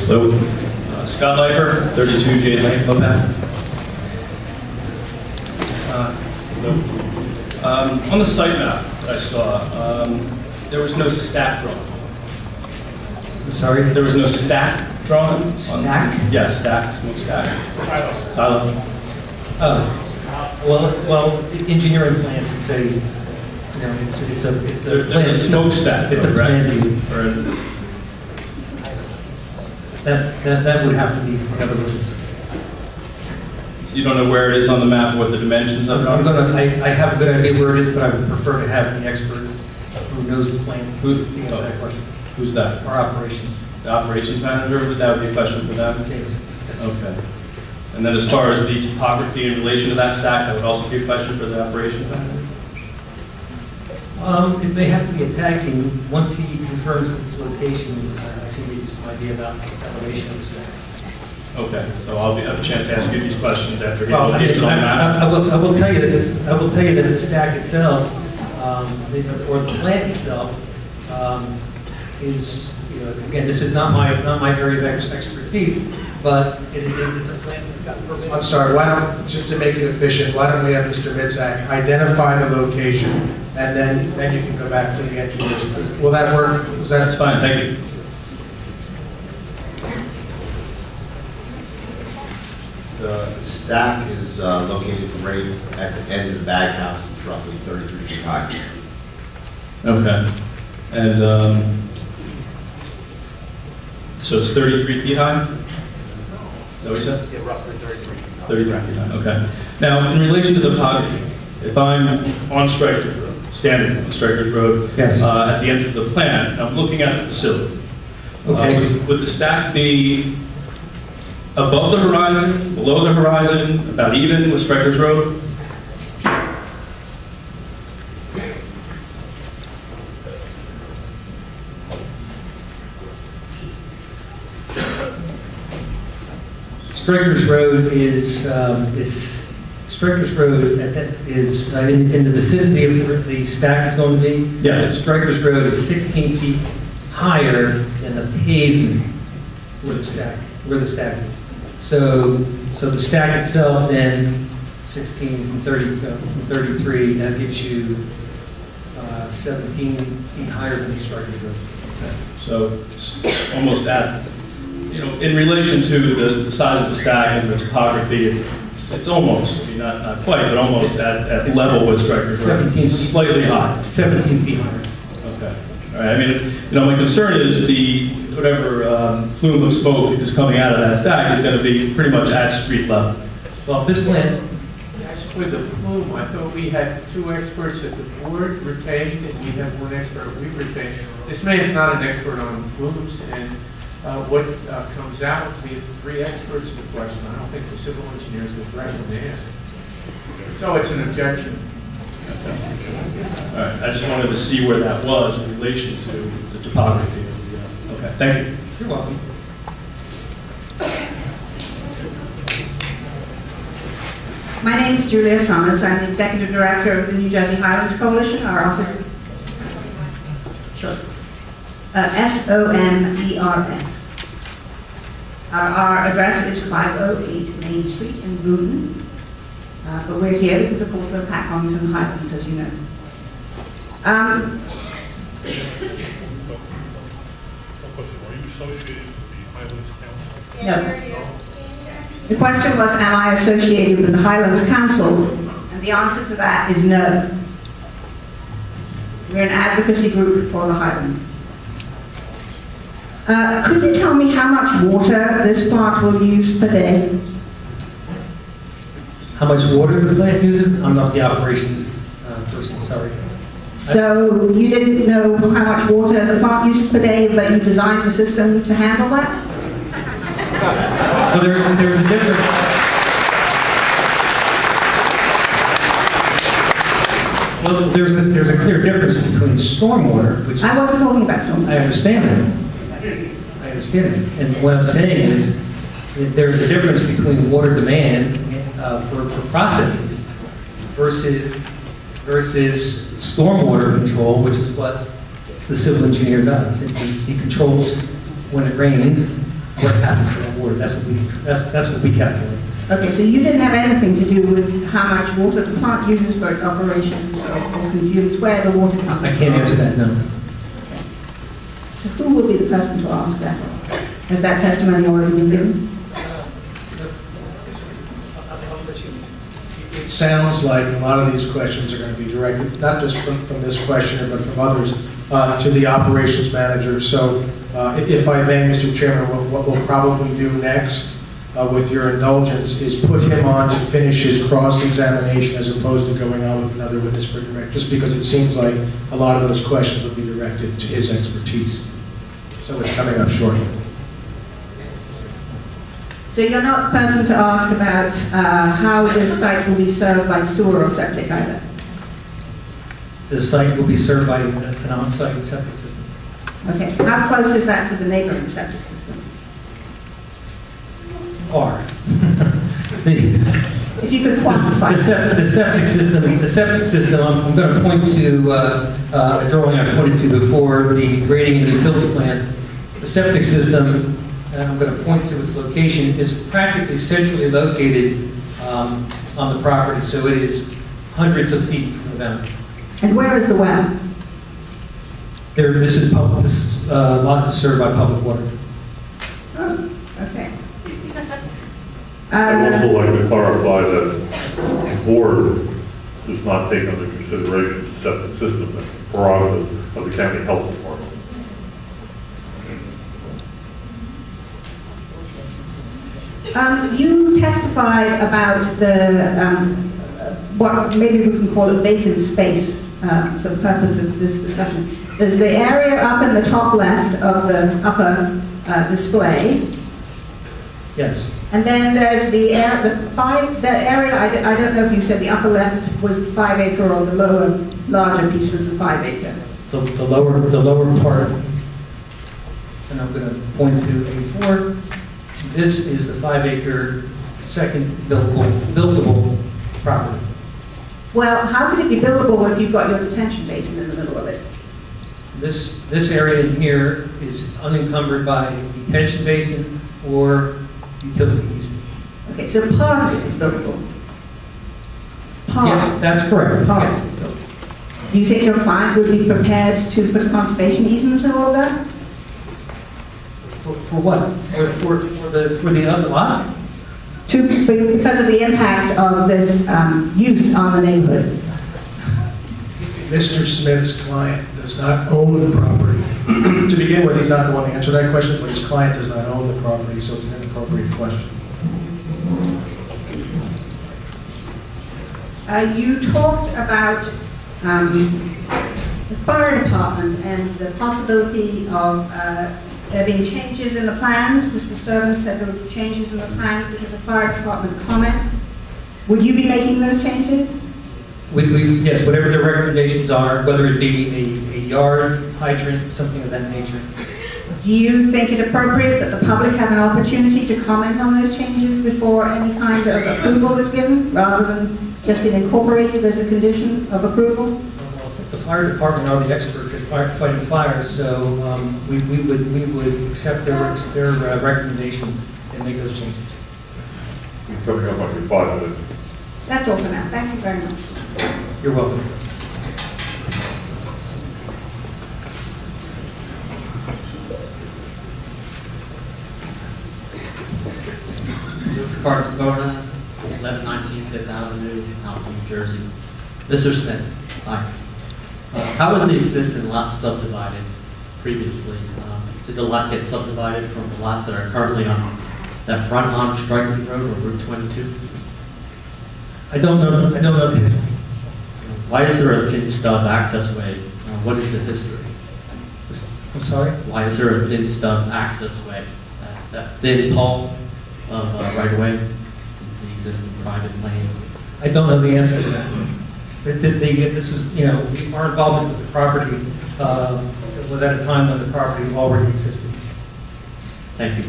Hello. Scott Leifer, 32 Jade Lane, Lopac. On the site map that I saw, there was no stack drawn. I'm sorry? There was no stack drawn? Stack? Yeah, stack, smokestack. Silo. Oh, well, engineering plans would say, it's a plan. There's a smokestack. It's a correct? plan view. Or- That would have to be whatever it is. You don't know where it is on the map, what the dimensions of it are? I have a good idea where it is, but I would prefer to have the expert who knows the plan to answer that question. Who's that? Our operations. The operations manager? That would be a question for them? Yes. Okay. And then as far as the topography in relation to that stack, that would also be a question for the operations manager? It may have to be a tag team. Once he confirms its location, I can give you some idea about elevation of the stack. Okay, so I'll have a chance to ask you these questions after he Well, gets it on the map. I will tell you that the stack itself, or the plant itself, is, again, this is not my area of expertise, but it's a plant that's got perfect. I'm sorry, just to make it efficient, why don't we have Mr. Mitzak identify the location, and then you can go back to the engineers. Will that work? That's fine, thank you. The stack is located right at the end of the bag house. It's roughly 33 feet high. Okay. And so it's 33 feet high? Is that what you said? Yeah, roughly 33 feet high. 33 feet high, okay. Now, in relation to the topography, if I'm on Strikers Road, standing on Strikers Road, Yes. at the entrance of the plant, and I'm looking at the facility, Okay. would the stack be above the horizon, below the horizon, about even with Strikers Road? Strikers Road is Strikers Road is in the vicinity of where the stack is going to be. Yes. Strikers Road is 16 feet higher than the pavement where the stack is. So the stack itself then 16 from 33, that gives you 17 feet higher than the Strikers Road. So it's almost at, in relation to the size of the stack and the topography, it's almost, I mean, not quite, but almost at level with Strikers Road. 17. Slightly high. 17 feet higher. Okay. All right. I mean, my concern is whatever plume of smoke is coming out of that stack is going to be pretty much at street level. Well, this plant, As for the plume, I thought we had two experts that the board retained, and we have one expert we retained. This man is not an expert on plumes, and what comes out, we have three experts to question. I don't think the civil engineers would recommend. So it's an objection. All right. I just wanted to see where that was in relation to the topography. Okay. Thank you. you're welcome. My name is Julia Summers. I'm the Executive Director of the New Jersey Highlands Coalition. Our office, sure, SOMERS. Our address is 508 Main Street in Boone. But we're here because of course we're Lopatcongs in the Highlands, as you know. Are you associated with the Highlands Council? No. The question was, am I associated with the Highlands Council? And the answer to that is no. We're an advocacy group for the Highlands. Could you tell me how much water this plant will use per day? How much water the plant uses? I'm not the operations person, sorry. So you didn't know how much water the plant uses per day, but you designed the system to handle that? Well, there's a difference. Well, there's a clear difference between stormwater, which I wasn't talking about something. I understand that. I understand it. And what I'm saying is that there's a difference between water demand for processes versus stormwater control, which is what the civil engineer does. He controls when it rains, what happens to that water. That's what we calculate. Okay, so you didn't have anything to do with how much water the plant uses for its operations or consumes, where the water comes from? I can't answer that, no. So who will be the person to ask that? Has that testimony already been given? It sounds like a lot of these questions are going to be directed, not just from this questioner, but from others, to the operations manager. So if I may, Mr. Chairman, what we'll probably do next, with your indulgence, is put him on to finish his cross-examination as opposed to going on with another witness for direct, just because it seems like a lot of those questions will be directed to his expertise. So it's coming up shortly. So you're not the person to ask about how this site will be served by sewer or septic either? The site will be served by an on-site septic system. Okay, how close is that to the neighboring septic system? Or, If you could quantify. the septic system, I'm going to point to a drawing I pointed to before, the grading and utility plan. The septic system, and I'm going to point to its location, is practically centrally located on the property, so it is hundreds of feet from the boundary. And where is the well? This lot is served by public water. Oh, okay. I'd also like to clarify that the board does not take under consideration the septic system as a prerogative of the county health department. You testified about the, what maybe we can call it vacant space for the purpose of this discussion. There's the area up in the top left of the upper display, Yes. and then there's the area, I don't know if you said the upper left was the 5 acre or the lower, larger piece was the 5 acre. The lower part, and I'm going to point to A4. This is the 5 acre second buildable property. Well, how could it be buildable if you've got your detention basin in the middle of it? This area in here is unencumbered by detention basin or utility easement. Okay, so part of it is buildable. Yes, Part. that's correct. Part. Yes. Do you think your client would be prepared to put a conservation easement and all of that? For what? For the other lot? Because of the impact of this use on the neighborhood. Mr. Smith's client does not own the property. To begin with, he's not the one to answer that question, but his client does not own the property, so it's an inappropriate question. You talked about the fire department and the possibility of there being changes in the plans. Mr. Sterling said there would be changes in the plans because of fire department comments. Would you be making those changes? Yes, whatever the recommendations are, whether it be a yard, hydrant, something of that nature. Do you think it appropriate that the public have an opportunity to comment on those changes before any kind of approval is given, rather than just being incorporated as a condition of approval? The fire department are the experts at fighting fires, so we would accept their recommendations and make those changes. You're coming up on your 5 minutes. That's all for now. Thank you very much. You're welcome. Louis Carter Bona, 1119 Fifth Avenue, Alpha, New Jersey. Mr. Smith, hi. How was the existing lot subdivided previously? Did the lot get subdivided from the lots that are currently on that front on Strikers Road or Route 22? I don't know. Why is there a thin stub access way? What is the history? I'm sorry? Why is there a thin stub access way? That thin pole of right away, the existing private lane? I don't know the answer to that. This is, our involvement with the property was at a time when the property already existed. Thank you.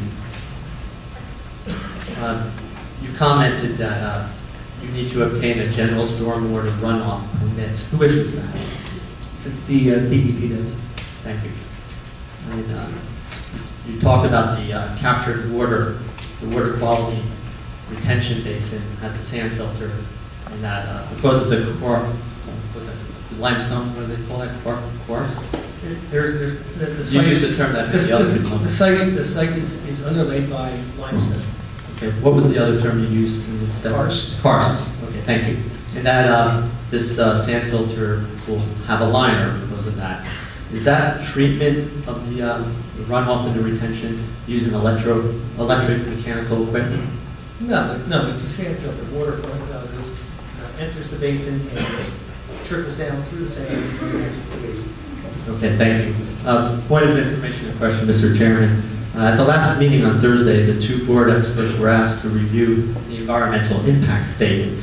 You commented that you need to obtain a general stormwater runoff permit. Who issues that? The DEP does. Thank you. And, you talked about the captured water, the water quality retention basin has a sand filter, and that because of the was it limestone, what do they call it, forest? There's, the You site. use the term that maybe other people The site is underlaid by limestone. Okay, what was the other term you used instead? Karst. Karst, okay, thank you. And that, this sand filter will have a liner because of that. Is that treatment of the runoff and the retention using electric mechanical equipment? No, it's a sand filter. Water enters the basin and trickles down through the sand and enters the basin. Okay, thank you. Point of information and question, Mr. Chairman. At the last meeting on Thursday, the two board experts were asked to review the environmental impact statement.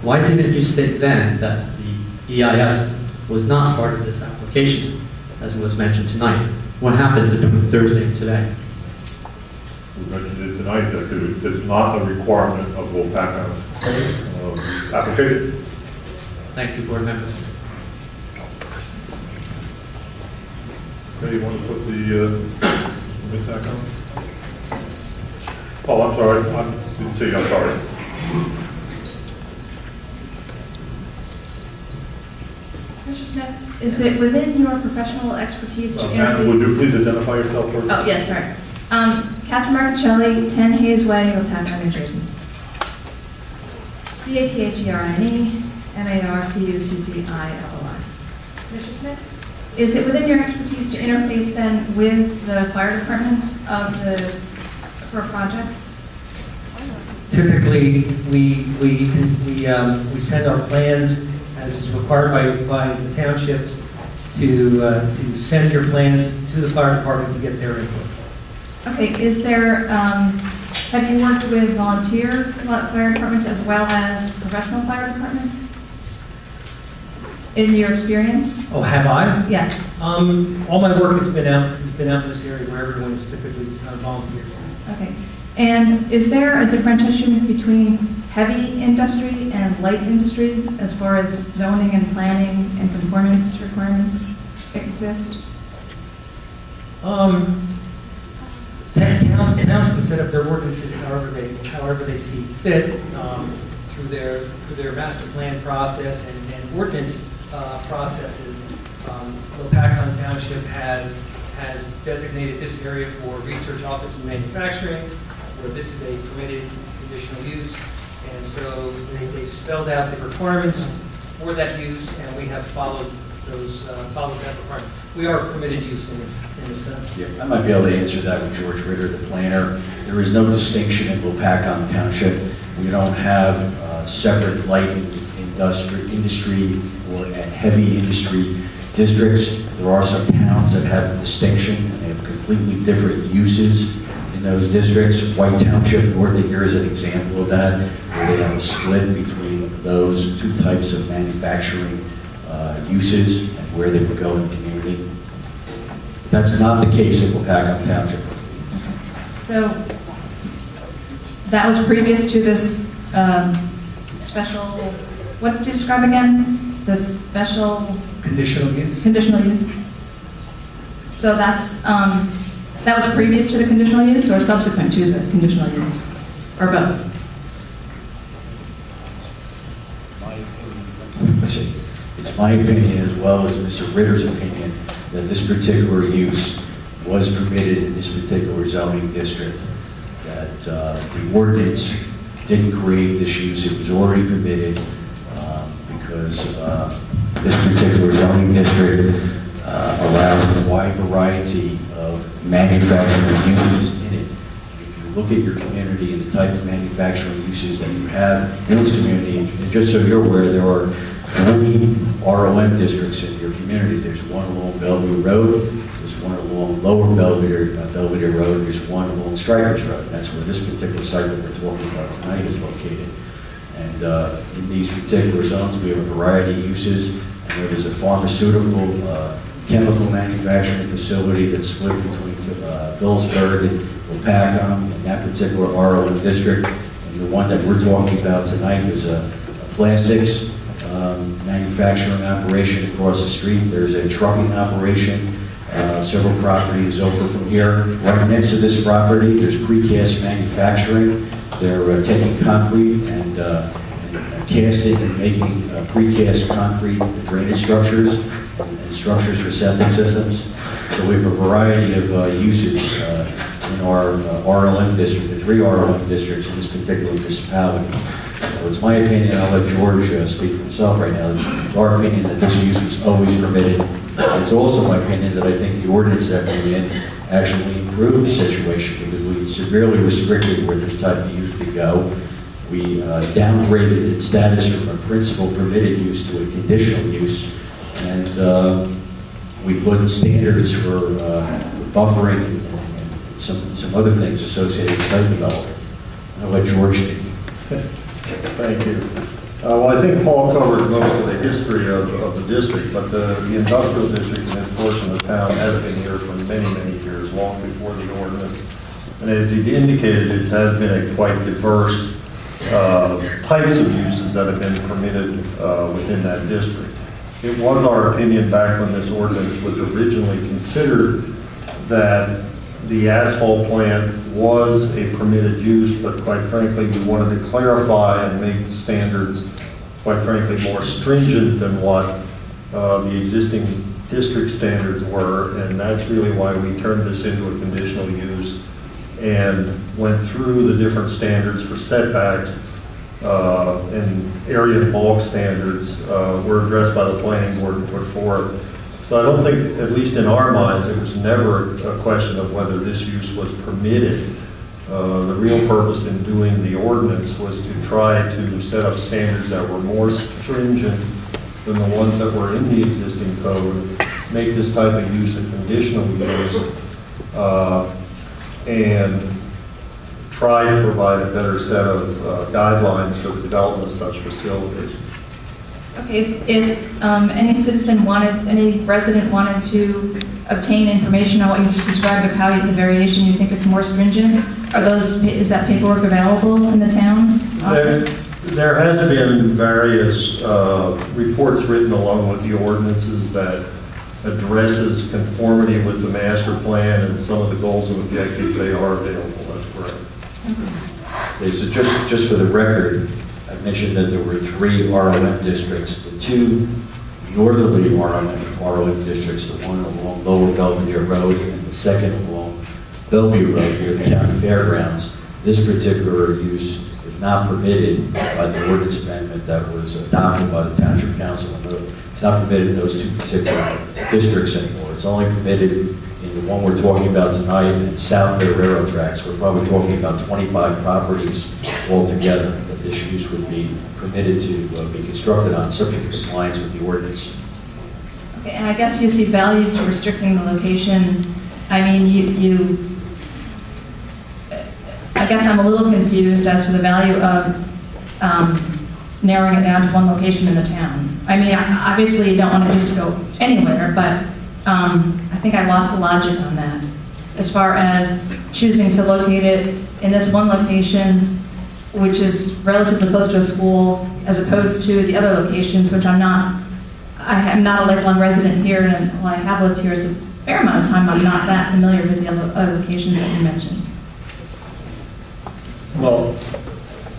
Why didn't you state then that the EIS was not part of this application, as was mentioned tonight? What happened between Thursday and today? We mentioned it tonight that it's not a requirement of Lopatcong's application. Thank you, board members. Okay, you want to put the impact on? Oh, I'm sorry, I didn't see, I'm sorry. Mr. Smith, is it within your professional expertise to Ma'am, would interface? you please identify yourself first? Oh, yes, sorry. Catherine Marchelli, 10 Hayes Way, Lopatcong, New Jersey. CATHERINE, MARCUCCILLI. Mr. Smith, is it within your expertise to interface then with the fire department for projects? Typically, we send our plans as is required by the townships to send your plans to the fire department to get their input. Okay, is there, have you worked with volunteer fire departments as well as professional fire departments? In your experience? Oh, have I? Yes. All my work has been out in this area where everyone is typically volunteer. Okay. And is there a differentiation between heavy industry and light industry as far as zoning and planning and conformance requirements exist? Towns can set up their ordinances however they see fit through their master plan process and ordinance processes. Lopatcong Township has designated this area for research, office, and manufacturing, where this is a permitted conditional use. And so they spelled out the requirements for that use, and we have followed that requirement. We are permitted use in this. Yeah, I might be able to answer that with George Ritter, the planner. There is no distinction in Lopatcong Township. We don't have separate light industry or heavy industry districts. There are some towns that have a distinction, and they have completely different uses in those districts. White Township, north of here, is an example of that, where they have a split between those two types of manufacturing uses and where they would go in the community. That's not the case in Lopatcong Township. So that was previous to this special, what did you describe again? The special Conditional use? conditional use? So that's, that was previous to the conditional use or subsequent to the conditional use? Or both? It's my opinion, as well as Mr. Ritter's opinion, that this particular use was permitted in this particular zoning district, that the ordinance didn't create this use. It was already permitted because this particular zoning district allows a wide variety of manufacturing uses in it. If you look at your community and the type of manufacturing uses that you have in this community, and just so you're aware, there are 3 ROM districts in your community. There's one along Bellevue Road, there's one along Lower Belvedere Road, there's one along Strikers Road. And that's where this particular site that we're talking about tonight is located. And in these particular zones, we have a variety of uses. And there is a pharmaceutical chemical manufacturing facility that's split between Phillipsburg and Lopatcong in that particular ROM district. And the one that we're talking about tonight is a plastics manufacturing operation across the street. There's a trucking operation several properties over from here. Right next to this property, there's precast manufacturing. They're taking concrete and casting and making precast concrete drainage structures and structures for septic systems. So we have a variety of uses in our RLM district, the 3 RLM districts in this particular municipality. So it's my opinion, I'll let George speak for himself right now, it's our opinion that this use was always permitted. It's also my opinion that I think the ordinance that we in actually improved the situation because we severely restricted where this type of use could go. We downgraded its status from a principal permitted use to a conditional use, and we put standards for buffering and some other things associated with site development. I'll let George speak. Thank you. Well, I think Paul covered most of the history of the district, but the industrial district in this portion of town has been here for many, many years, long before the ordinance. And as he indicated, it has been a quite diverse types of uses that have been permitted within that district. It was our opinion back when this ordinance was originally considered that the asphalt plant was a permitted use, but quite frankly, we wanted to clarify and make the standards, quite frankly, more stringent than what the existing district standards were, and that's really why we turned this into a conditional use and went through the different standards for setbacks and area and bulk standards were addressed by the planning board and put forth. So I don't think, at least in our minds, it was never a question of whether this use was permitted. The real purpose in doing the ordinance was to try to set up standards that were more stringent than the ones that were in the existing code, make this type of use a conditional use, and try to provide a better set of guidelines for the development of such facilities. Okay, if any citizen wanted, any resident wanted to obtain information on what you just described of how the variation, you think it's more stringent, is that paperwork available in the town office? There has been various reports written along with the ordinances that addresses conformity with the master plan and some of the goals and objectives. They are available, that's correct. Okay, so just for the record, I mentioned that there were 3 RLM districts, the 2 northerly RLM districts, the one along Lower Belvedere Road and the second along Bellevue Road near the county fairgrounds. This particular use is not permitted by the ordinance amendment that was adopted by the Township Council. It's not permitted in those 2 particular districts anymore. It's only permitted in the one we're talking about tonight in south of the railroad tracks. We're probably talking about 25 properties altogether that this use would be permitted to be constructed on, subject to compliance with the ordinance. Okay, and I guess you see value to restricting the location. I mean, I guess I'm a little confused as to the value of narrowing it down to one location in the town. I mean, obviously you don't want it just to go anywhere, but I think I lost the logic on that. As far as choosing to locate it in this one location, which is relatively close to a school, as opposed to the other locations, which I am not a lifelong resident here, and while I have lived here a fair amount of time, I'm not that familiar with the other locations that you mentioned. Well,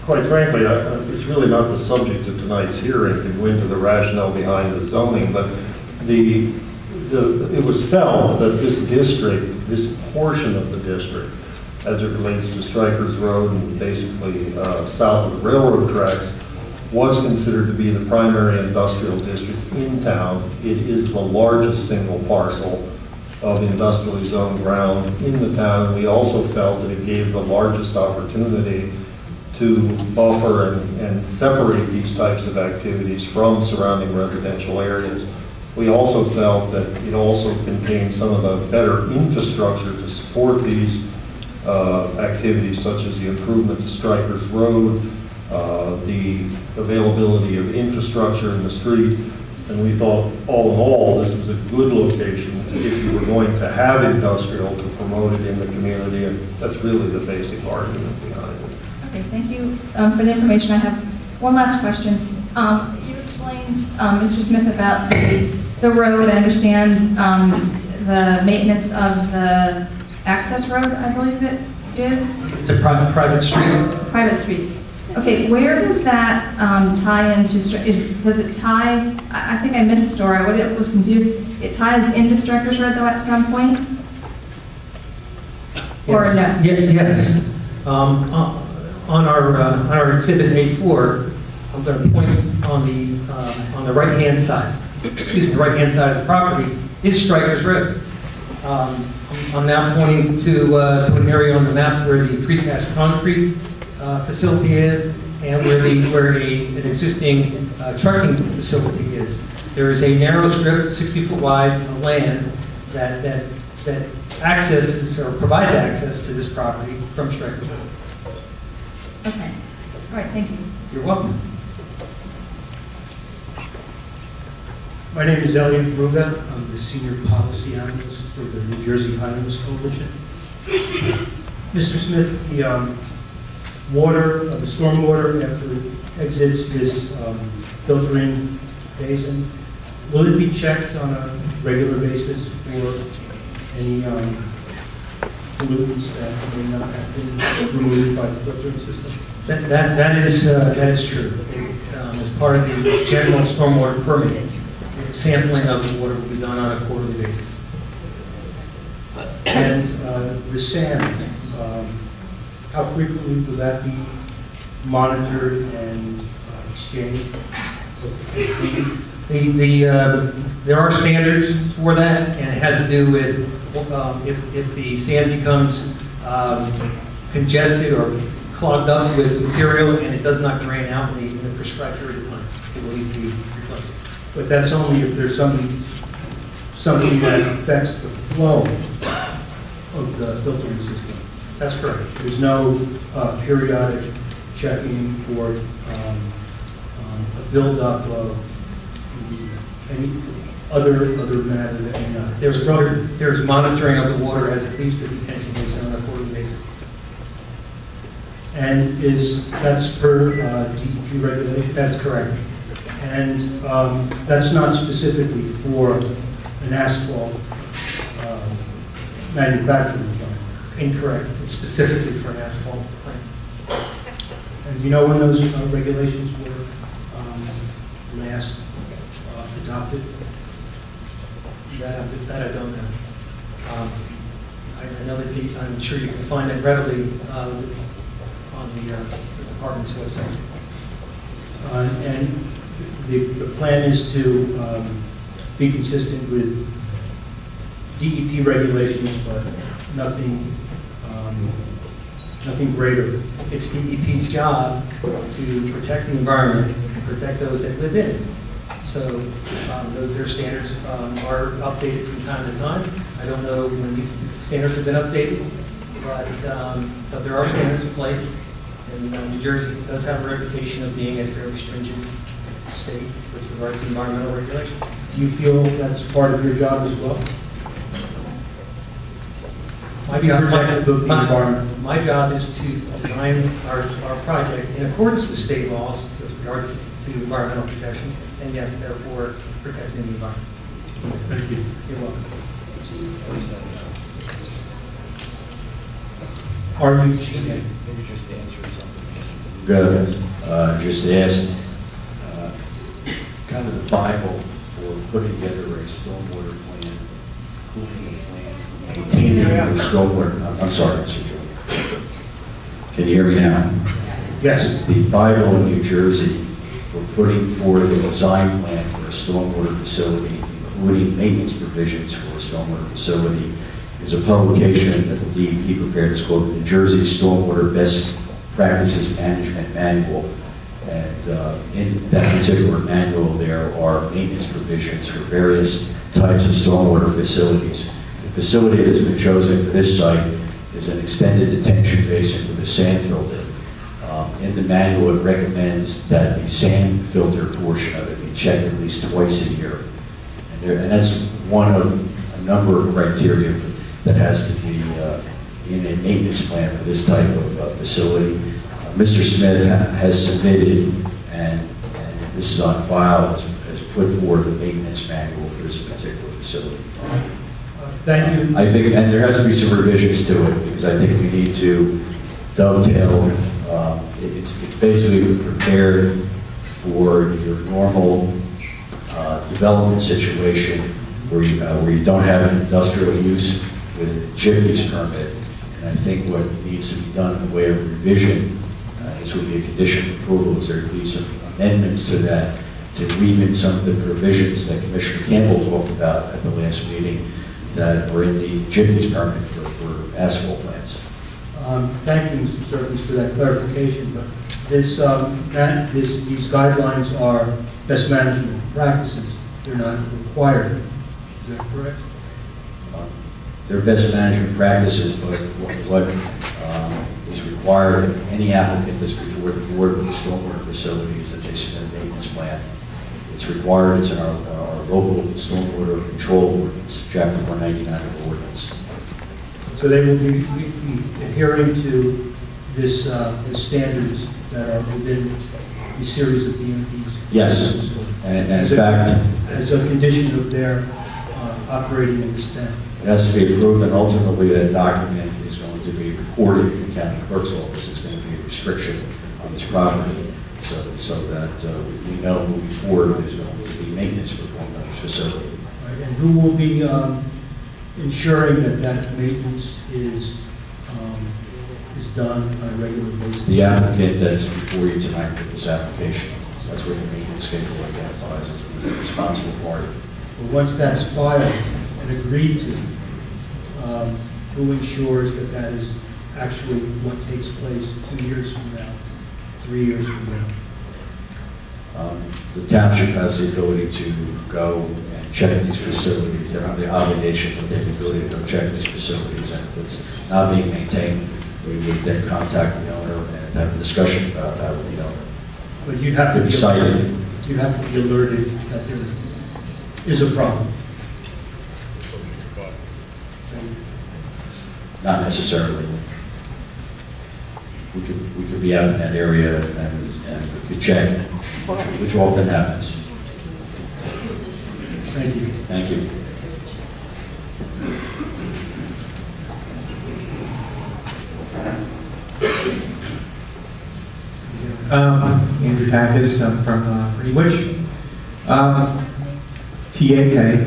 quite frankly, it's really not the subject of tonight's hearing to go into the rationale behind the zoning, but it was felt that this district, this portion of the district, as it relates to Strikers Road and basically south of the railroad tracks, was considered to be the primary industrial district in town. It is the largest single parcel of industrially zoned ground in the town. We also felt that it gave the largest opportunity to buffer and separate these types of activities from surrounding residential areas. We also felt that it also contained some of the better infrastructure to support these activities, such as the improvement to Strikers Road, the availability of infrastructure in the street, and we thought, all in all, this was a good location if you were going to have industrial to promote it in the community, and that's really the basic argument behind it. Okay, thank you for the information. I have one last question. You explained, Mr. Smith, about the road. I understand the maintenance of the access road, I believe it is, It's a private street. private street. Okay, where does that tie into, does it tie, I think I missed the story, I was confused. It ties into Stryker's Road though at some point? Or no? Yes. On our exhibit A4, I'm going to point on the right-hand side, right-hand side of the property is Stryker's Road. I'm now pointing to an area on the map where the precast concrete facility is and where an existing trucking facility is. There is a narrow strip, 60-foot wide of land that accesses or provides access to this property from Stryker's Road. Okay, all right, thank you. You're welcome. My name is Elliot Ruga. I'm the senior policy analyst for the New Jersey Highlands Coalition. Mr. Smith, the the stormwater after it exits this filtering basin, will it be checked on a regular basis for any pollutants that may not have been removed by the filtering system? That is true. As part of the general stormwater permitting, sampling of the water will be done on a quarterly basis. And the sand, how frequently will that be monitored and exchanged? There are standards for that, and it has to do with if the sand becomes congested or clogged up with material and it does not drain out in the prescribed period of time, it will need to be replaced. But that's only if there's something that affects the flow of the filtering system. That's correct. There's no periodic checking for a buildup of any other matter that may not. There's monitoring of the water as it leaves the detention basin on a quarterly basis. And that's per DEP regulation? That's correct. And that's not specifically for an asphalt manufacturing plant? Incorrect. It's specifically for an asphalt plant. And do you know when those regulations were last adopted? That I don't know. I know that I'm sure you can find it readily on the department's website. And the plan is to be consistent with DEP regulations, but nothing greater. It's DEP's job to protect the environment and protect those that live in it. So their standards are updated from time to time. I don't know when these standards have been updated, but there are standards in place. And New Jersey does have a reputation of being a fairly stringent state with regard to environmental regulations. Do you feel that's part of your job as well? My job is to design our projects in accordance with state laws with regard to environmental protection, and yes, therefore protecting the environment. Thank you. You're welcome. Are you cheating? Just asked kind of the Bible for putting together a stormwater plan, cooling plan, maintaining the stormwater. I'm sorry, Mr. Joe. Can you hear me now? Yes. The Bible in New Jersey for putting forth a design plan for a stormwater facility, including maintenance provisions for a stormwater facility, is a publication that the DEP prepared. It's called New Jersey Stormwater Best Practices Management Manual. And in that particular manual, there are maintenance provisions for various types of stormwater facilities. The facility that's been chosen for this site is an extended detention basin with a sand filter. In the manual, it recommends that the sand filter portion of it be checked at least twice a year. And that's one of a number of criteria that has to be in a maintenance plan for this type of facility. Mr. Smith has submitted, and this is on file, has put forward a maintenance manual for this particular facility. Thank you. I think, and there has to be some revisions to it, because I think we need to dovetail, it's basically prepared for your normal development situation where you don't have an industrial use with a chip use permit. And I think what needs to be done in the way of revision, this would be a condition of approval, is there be some amendments to that to read in some of the provisions that Commissioner Campbell talked about at the last meeting that were in the chip use permit for asphalt plants. Thank you, Mr. Serkis, for that clarification, but these guidelines are best management practices. They're not required. Is that correct? They're best management practices, but what is required of any applicant that's before the board with the stormwater facility is that they submit a maintenance plan. It's required, it's in our local stormwater control ordinance, chapter 199 of the ordinance. So they will be adhering to this standards that are within the series of DMPs? Yes, and in As a- fact, As a condition of their operating in this town. it has to be approved, and ultimately that document is going to be recorded in the county clerk's office. It's going to be a restriction on this property, so that we know moving forward there's going to be maintenance performed on this facility. Right, and who will be ensuring that that maintenance is done on a regular basis? The applicant that's before you tonight with this application, that's where the maintenance schedule identifies as the responsible party. But once that's filed and agreed to, who ensures that that is actually what takes place 2 years from now, 3 years from now? The township has the ability to go and check these facilities. They're under the obligation, but they have the ability to go check these facilities, and if it's not being maintained, we would then contact the owner and have a discussion about that with the owner. But you have to be Cited. alerted, you have to be alerted that there is a problem. Not necessarily. We could be out in that area and we could check, which often happens. Thank you. Thank you. Andrew Dacus, I'm from Greenwich. TAK,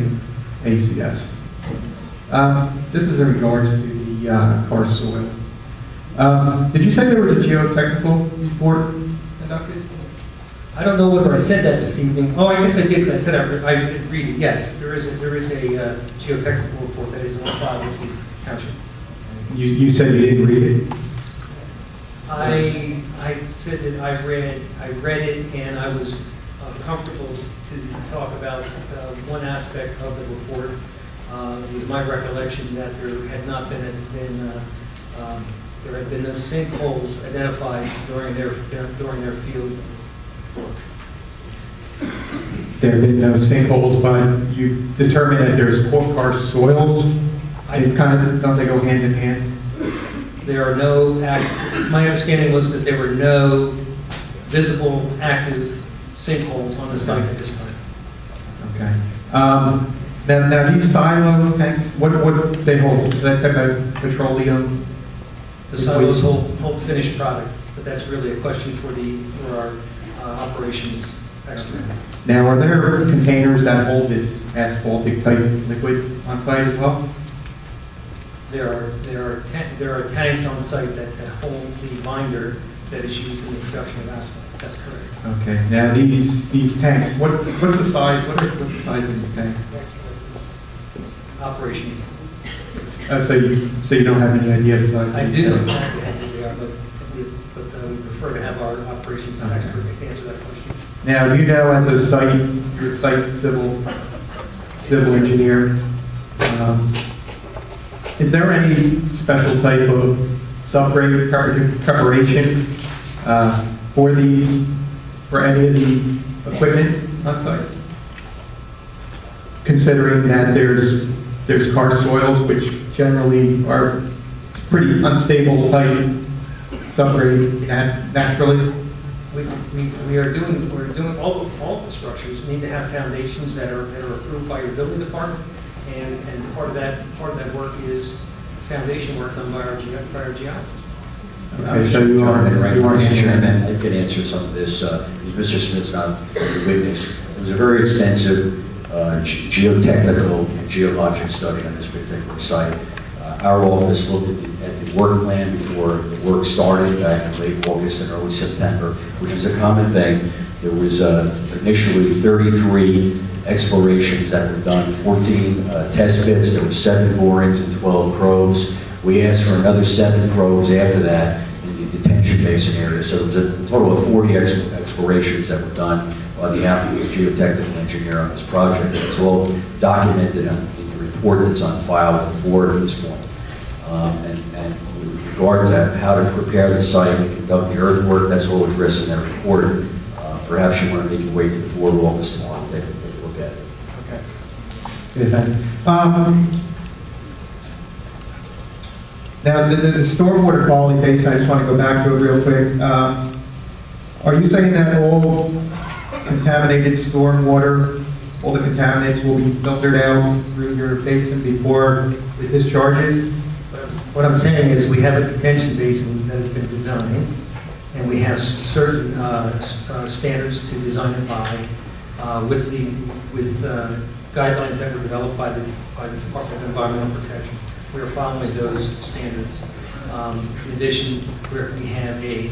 ACS. This is in regards to the car soil. Did you say there was a geotechnical report conducted? I don't know whether I said that this evening. Oh, I guess I did, because I said I did read it. Yes, there is a geotechnical report that is on file with the township. You said you didn't read it? I said that I read it, and I was comfortable to talk about one aspect of the report. It was my recollection that there had not been there had been no sinkholes identified during their field. There have been no sinkholes, but you determined that there's car soils? Don't they go hand in hand? There are no, my understanding was that there were no visible active sinkholes on the site at this time. Okay. Now these silo tanks, what they hold? Is that type of petroleum? The silos hold finished product, but that's really a question for our operations expert. Now, are there containers that hold this asphaltic type liquid on site as well? There are tanks on site that hold the binder that is used in the production of asphalt. That's correct. Okay. Now these tanks, what's the size? What's the size of these tanks? Operations. So you don't have any idea the size? I of do these know tanks? exactly how they are, but we prefer to have our operations expert answer that question. Now, you know, as you're a site civil engineer, is there any special type of subgrade preparation for any of the equipment on site? Considering that there's car soils, which generally are pretty unstable type subgrade naturally. We're doing all the structures need to have foundations that are approved by your building department, And part of that work is foundation work done by our geologists. Okay, so you are, Mr. Chairman, I can answer some of this, because Mr. Smith's not the witness. It was a very extensive geotechnical and geologic study on this particular site. Our office looked at the work plan before the work started back in late August and early September, which is a common thing. There was initially 33 explorations that were done, 14 test pits, there were 7 borings and 12 probes. We asked for another 7 probes after that in the detention basin area. So it was a total of 40 explorations that were done by the applicant's geotechnical engineer on this project. It's all documented in the report that's on file with the board at this point. And with regard to how to prepare the site and conduct the earthwork, that's all addressed in that report. Perhaps you want to make your way to the board office tomorrow and take a look at it. Okay. Good, thank you. Now, the stormwater quality base, I just want to go back to it real quick. Are you saying that all contaminated stormwater, all the contaminants will be filtered out through your basin before it discharges? What I'm saying is we have a detention basin that has been designed, and we have certain standards to design it by, with guidelines that were developed by the Department of Environmental Protection. We are following those standards. In addition, we have a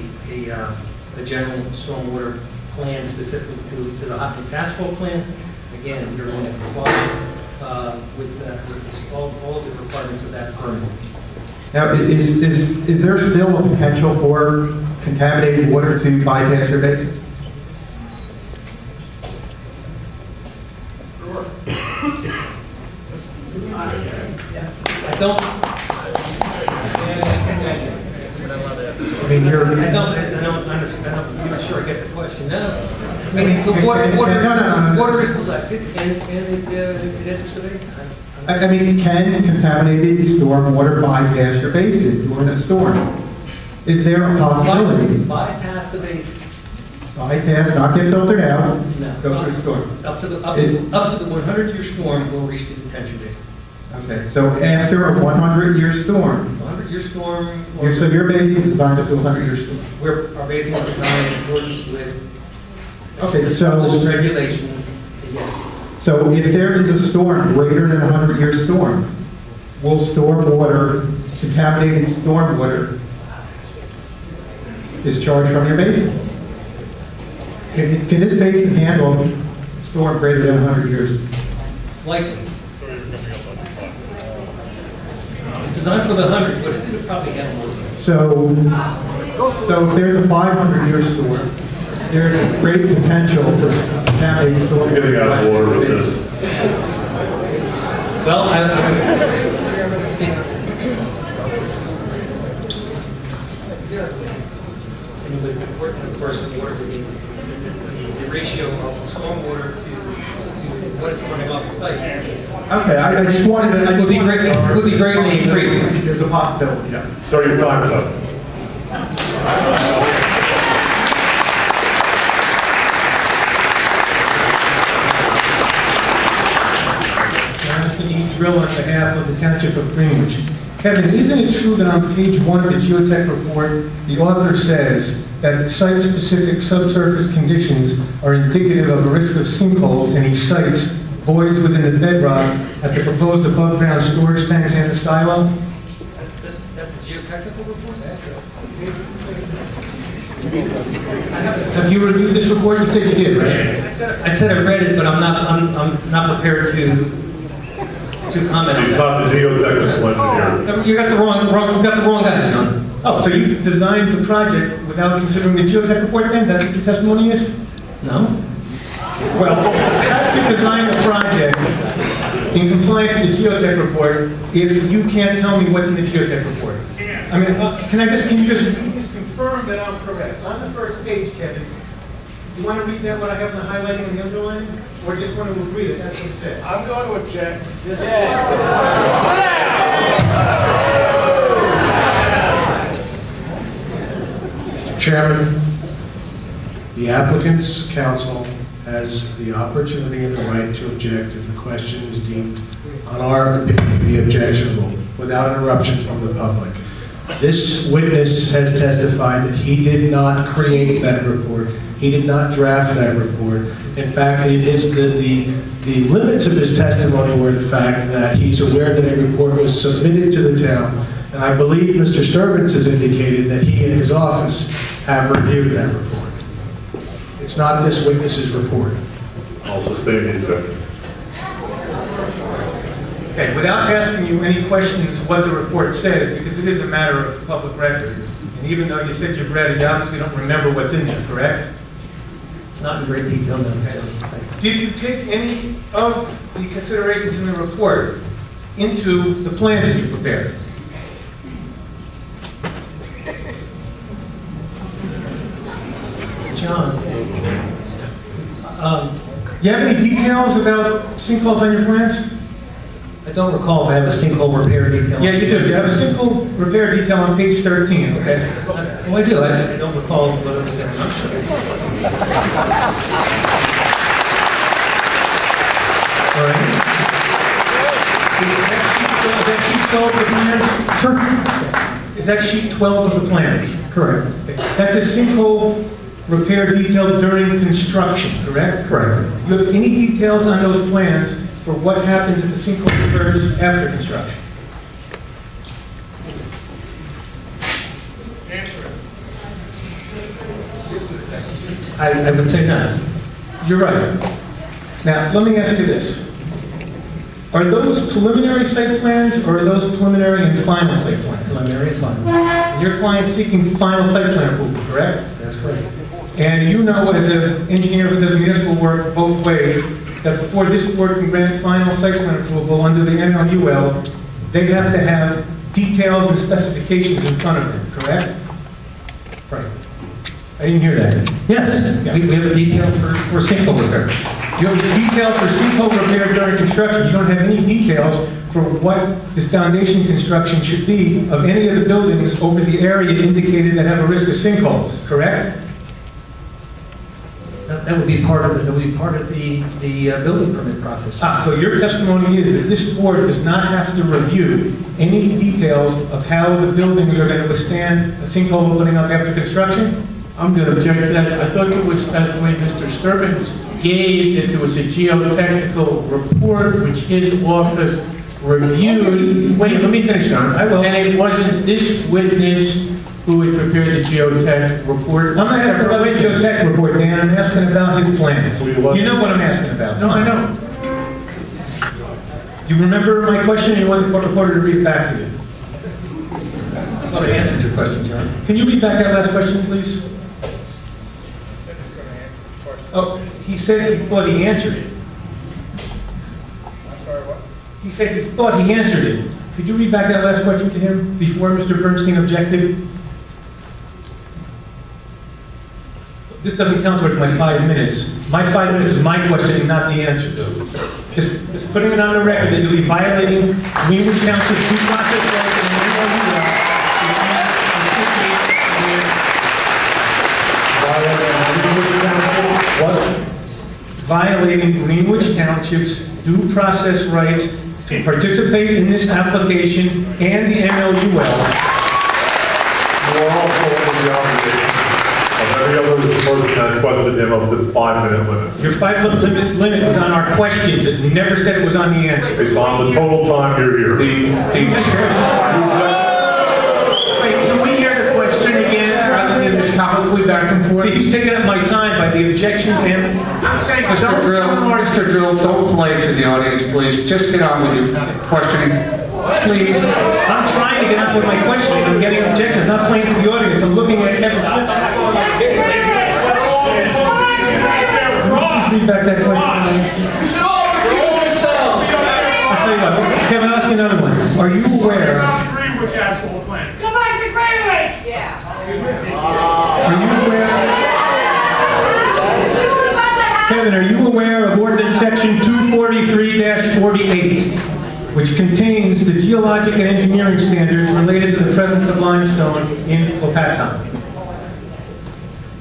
general stormwater plan specific to the hot mix asphalt plant. Again, we're going to comply with all of the requirements of that permit. Now, is there still a potential for contaminated water to bypass your basin? I don't. I mean, you're... I don't understand. I'm not sure I get the question. No. I mean, the water is collected and it enters the basin. I mean, can contaminated storm water bypass your basin during a storm? Is there a possibility? Bypass the basin. Bypass, not get filtered out, No. go through the storm. Up to the 100-year storm, we'll reach the detention basin. Okay, so after a 100-year storm, 100-year storm. so your basin is designed to do a 100-year storm? Our basin is designed in accordance with Okay, established regulations. Yes. So if there is a storm greater than a 100-year storm, will storm water, contaminated storm water, discharge from your basin? Can this basin handle a storm greater than 100 years? Likely. It's designed for the 100, but it could probably handle more. So if there's a 500-year storm, there's a great potential for contaminated storm. Getting out of water with this. Well, of course, the ratio of stormwater to what is running off the site. Okay, I just wanted to... Would be greatly increased. There's a possibility, yeah. Sir, your time's up. Jonathan E. Drill on behalf of the Township of Greenwich. Kevin, isn't it true that on page 1 of the geotech report, the author says that site-specific subsurface conditions are indicative of a risk of sinkholes, and he cites voids within the bedrock at the proposed above-ground storage tanks and the silo? That's the geotechnical report? Have you reviewed this report? You said you did, right? I said I read it, but I'm not prepared to comment on He's that. not the geotechnical engineer. You got the wrong guy, John. Oh, so you designed the project without considering the geotech report then? That's what your testimony is? No? Well, how did you design the project in compliance with the geotech report if you can't tell me what's in the geotech report? I mean, can you just confirm that I'm correct? On the first page, Kevin, you want to read that, what I have in the highlighting and the underlining? Or just want to agree that that's what it says? I'm going to object. This Chairman, the applicant's counsel has the opportunity and the right to object if the question is deemed, on our opinion, to be objectionable, without interruption from the public. This witness has testified that he did not create that report. He did not draft that report. In fact, it is the limits of his testimony were the fact that he's aware that a report was submitted to the town, and I believe Mr. Sturbins has indicated that he and his office have reviewed that report. It's not this witness's report. I'll sustain the objection. Okay, without asking you any questions what the report says, because it is a matter of public record, and even though you said you've read it, you obviously don't remember what's in there, correct? Not in great detail, no. Did you take any of the considerations in the report into the plans that you prepared? John, You have any details about sinkholes on your plans? I don't recall if I have a sinkhole repair detail. Yeah, you do. You have a sinkhole repair detail on page 13, okay? Oh, I do. I don't recall what it was in. All right. Is that sheet 12 of the plans? Correct. That's a sinkhole repair detail during construction, correct? Correct. You have any details on those plans for what happens if the sinkhole occurs after construction? I would say no. You're right. Now, let me ask you this. Are those preliminary site plans or are those preliminary and final site plans? Preliminary and final. Your client's seeking final site plan approval, correct? That's correct. And you know, as an engineer who does municipal work both ways, that before this board can grant final site plan approval under the NLUL, they have to have details and specifications in front of them, correct? Right. I didn't hear that. Yes, we have a detail for sinkhole repair. You have a detail for sinkhole repair during construction. You don't have any details for what the foundation construction should be of any of the buildings over the area indicated that have a risk of sinkholes, correct? That would be part of the building permit process. So your testimony is that this board does not have to review any details of how the buildings are going to withstand a sinkhole opening up after construction? I'm going to object to that. I thought it was, as the way Mr. Sturbins gave, that there was a geotechnical report which his office reviewed. Wait, let me finish, John. I will. And it wasn't this witness who had prepared the geotech report. I'm not asking about the geotech report, Dan. I'm asking about his plans. You know what I'm asking about. No, I don't. You remember my question and you want the court reporter to read it back to you? I thought I answered your question, John. Can you read back that last question, please? Oh, he said he thought he answered it. I'm sorry, what? He said he thought he answered it. Could you read back that last question to him before Mr. Bernstein objected? This doesn't count towards my 5 minutes. My 5 minutes is my question, not the answer. Just putting it on the record that you'll be violating Greenwood Township's due process rights and violating Greenwich Township's due process rights to participate in this application and the NLUL. You are also under the obligation of every other person that questioned him up to the 5-minute limit. Your 5-minute limit was on our questions. It never said it was on the answer. It's on the total time you're here. Wait, can we hear the question again rather than this colloquy back and forth? He's taking up my time by the objection and... Mr. Drill, don't play to the audience, please. Just get on with your questioning. Please. I'm trying to get on with my questioning. I'm getting objections, not playing to the audience. I'm looking at Kevin Smith. Read back that question. I'll tell you what, Kevin, I'll ask you another one. Are you aware? Greenwich asphalt plant. Go back to Greenwich! Yeah. Are you aware? Kevin, are you aware of ordinance section 243-48, which contains the geologic and engineering standards related to the presence of limestone in Lopatcong?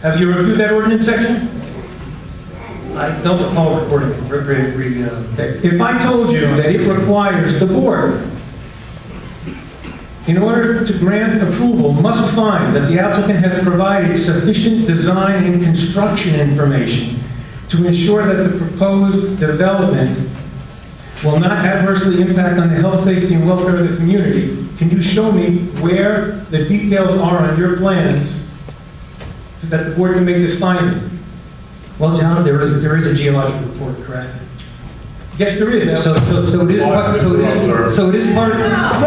Have you reviewed that ordinance section? I don't recall recording, If I told you that it requires the board, in order to grant approval, must find that the applicant has provided sufficient design and construction information to ensure that the proposed development will not adversely impact on the health, safety, and welfare of the community, can you show me where the details are on your plans so that the board can make this finding? well, John, there is a geologic report, correct? Yes, there is. So it is part, so it is part of,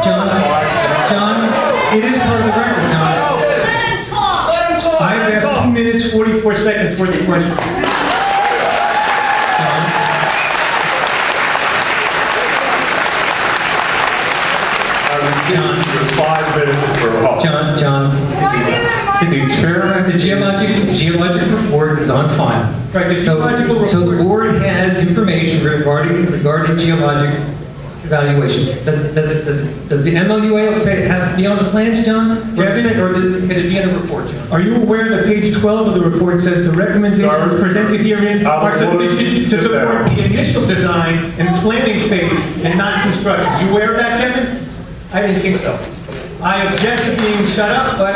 John, it is part of the record, John. I have asked 2 minutes, 44 seconds for the question. John, 5 minutes per hour. John, the geologic report is on file. Right, the geological report. So the board has information regarding geologic evaluation. Does the MLUA say it has to be on the plans, John? Or can it be in a report, John? Are you aware that page 12 of the report says the recommendations presented herein are sufficient to support the initial design and planning phase and not construction? You aware of that, Kevin? I didn't think so. I object to being shut up, but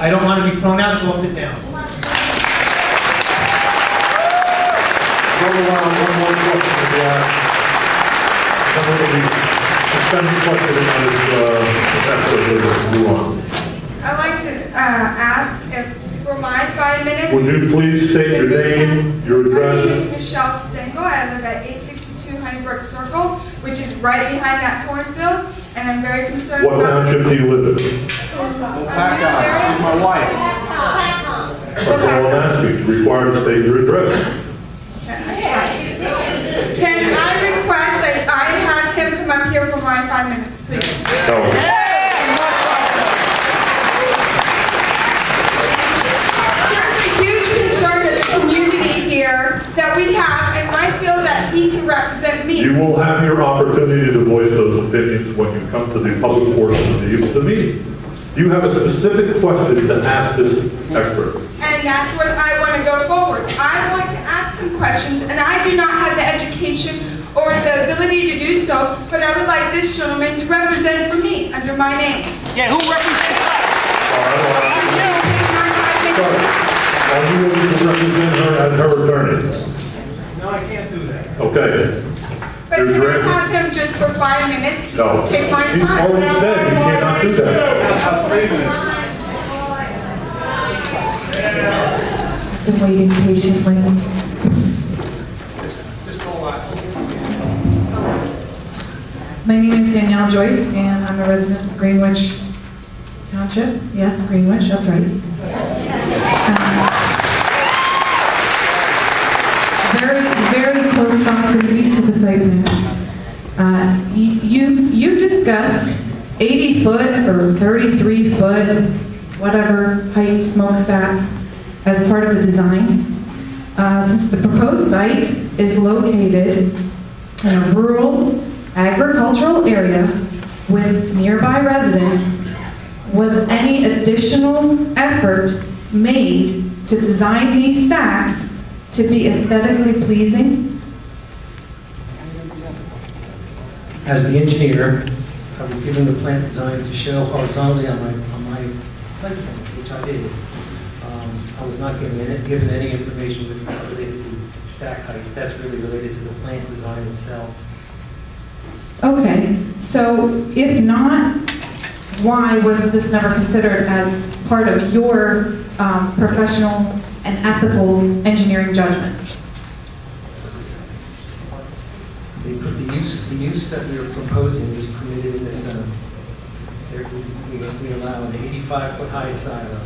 I don't want to be thrown out, so I'll sit down. One more question to be asked. Suspended question is, move on. I'd like to ask if, for my 5 minutes. Would you please state your name, your My name is address? Michelle Stengel. I live at 862 Honeybrook Circle, which is right behind that cornfield, and I'm very concerned What about... township do you live in? Lopatcong. My wife. That's all I'm asking. Required to state your address. Can I request that I have him come up here for my 5 minutes, please? No. There's a huge concern in the community here that we have, and I feel that he can represent me. You will have your opportunity to voice those opinions when you come to the public portion of the meeting. You have a specific question to ask this expert. And that's what I want to go forward. I want to ask him questions, and I do not have the education or the ability to do so, but I would like this gentleman to represent for me under my name. Yeah, who represents us? Are you willing to represent her as her attorney? No, I can't do that. Okay. But can I have him just for 5 minutes? No. Take my He's time. already said you cannot do that. Been waiting patiently. My name is Danielle Joyce, and I'm a resident of Greenwich Township. Yes, Greenwich, that's right. Very close proximity to the site plan. You discussed 80-foot or 33-foot, whatever height smokestacks as part of the design. Since the proposed site is located in a rural agricultural area with nearby residents, was any additional effort made to design these stacks to be aesthetically pleasing? As the engineer, I was given the plant design to show horizontally on my site plan, which I did. I was not given any information related to stack height. That's really related to the plant design itself. Okay, so if not, why was this never considered as part of your professional and ethical engineering judgment? The use that we are proposing is permitted in this zone. We allow an 85-foot high silo.